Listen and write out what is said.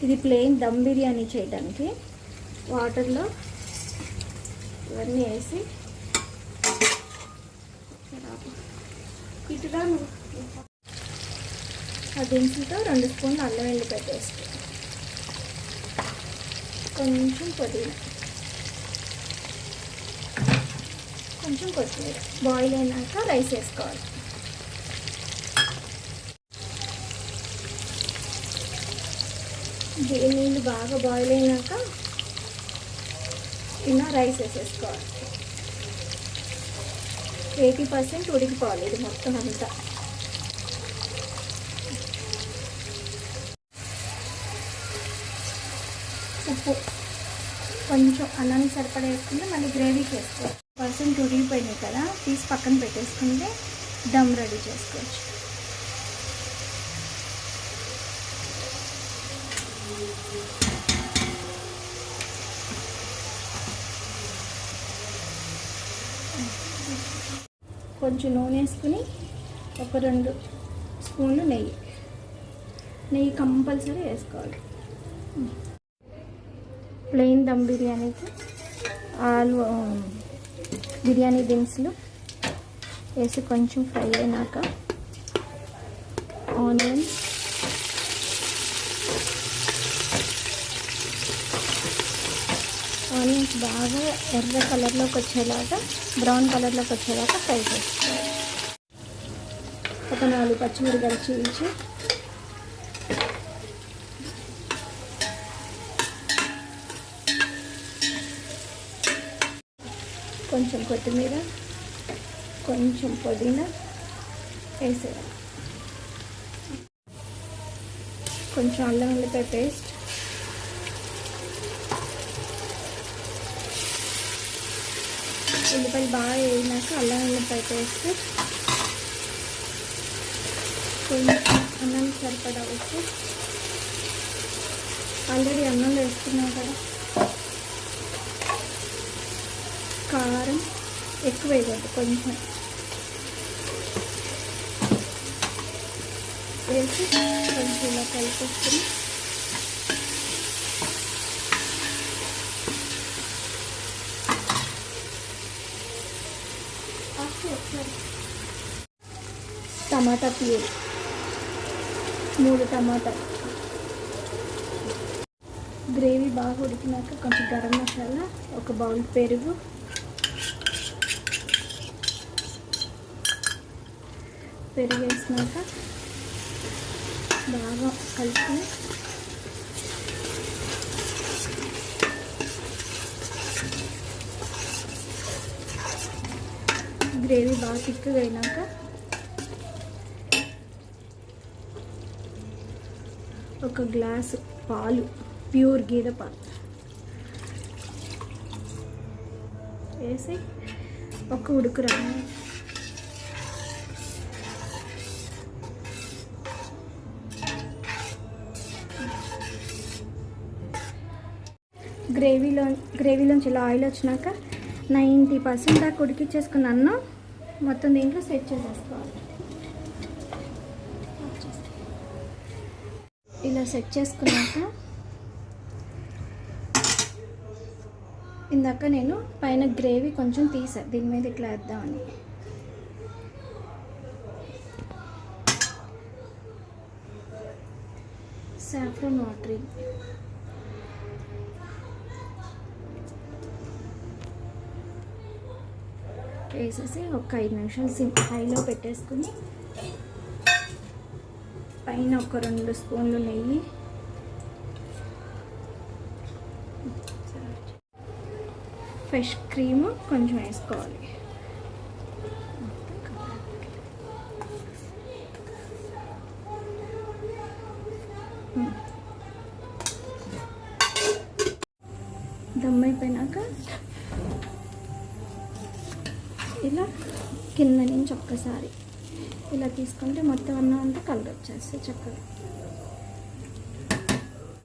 ఇది ప్లెయిన్ దమ్ బిర్యానీ చేయడానికి వాటర్లో ఇవన్నీ వేసి ఇటుగా ఆ దినుసులతో 2 స్పూన్లు అల్లం వెల్లిపాయ పేస్ట్, కొంచెం పుదీనా, కొంచెం కొత్తిమీర. బాయిల్ అయినాక రైస్ వేసుకోవాలి. నీళ్ళు బాగా బాయిల్ అయినాక ఇలా రైస్ వేసేసుకోవాలి. 80% ఉడికిపోవాలి ఇది మొత్తం అంతా. ఉప్పు కొంచెం అన్నానికి సరిపడా వేసుకుంటే మళ్ళీ గ్రేవీకి వేసుకోవాలి. 1% ఉడికిపోయినాయి కదా, తీసి పక్కన పెట్టేసుకుంటే దమ్ రెడీ చేసుకోవచ్చు. కొంచెం నూనె వేసుకుని ఒక 2 స్పూన్లు నెయ్యి కంపల్సరీ వేసుకోవాలి. ప్లెయిన్ దమ్ బిర్యానీకి బిర్యానీ దినుసులు వేసి కొంచెం ఫ్రై అయినాక ఆనియన్స్, బాగా ఎర్ర కలర్లోకి వచ్చేలాగా, బ్రౌన్ కలర్లోకి వచ్చేలాగా ఫ్రై చేసుకోవాలి. ఒక 4 పచ్చిమిరపకాయలు చీల్చి కొంచెం కొత్తిమీర, కొంచెం పుదీనా వేసేయాలి. కొంచెం అల్లం వెల్లిపాయ పేస్ట్, ఉల్లిపాయలు బాగా వేయినాక అల్లం వెల్లిపాయ పేస్ట్, కొంచెం అన్నం సరిపడా ఉప్పు, ఆల్రెడీ అన్నంలో వేసుకున్నాం కదా, కారం ఎక్కువ వేయకూడదు, కొంచెం వేసి కొంచెం ఇలా కలిపేసుకుని టమాటా ప్యూరీ 3 టమాటాలు. గ్రేవీ బాగా ఉడికినాక కొంచెం గరం మసాలా, ఒక బౌల్ పెరుగు, వేసినాక బాగా కలిపి గ్రేవీ బాగా తిక్కుగా అయినాక ఒక గ్లాసు పాలు, ప్యూర్ గేదె పాలు వేసి ఒక ఉడుకు రావాలి. గ్రేవీలోంచి ఇలా ఆయిల్ వచ్చినాక 90% దాకా ఉడికిచ్చేసుకున్న అన్నం మొత్తం దీంట్లో సెట్ చేసేసుకోవాలి. ఇలా సెట్ చేసుకున్నాక ఇందాక నేను పైన గ్రేవీ కొంచెం తీసా, దీని మీద ఇట్లా వేద్దామని. సాఫ్రాన్ వాటర్ వేసేసి ఒక 5 నిమిషాలు హైలో పెట్టేసుకుని పైన ఒక 2 స్పూన్లు నెయ్యి, ఫ్రెష్ క్రీమ్ కొంచెం వేసుకోవాలి. దమ్ అయిపోయినాక ఇలా కింద నుంచి ఒక్కసారి ఇలా తీసుకుంటే మొత్తం అన్నం అంతా కలర్ వచ్చేస్తాయి చక్కగా.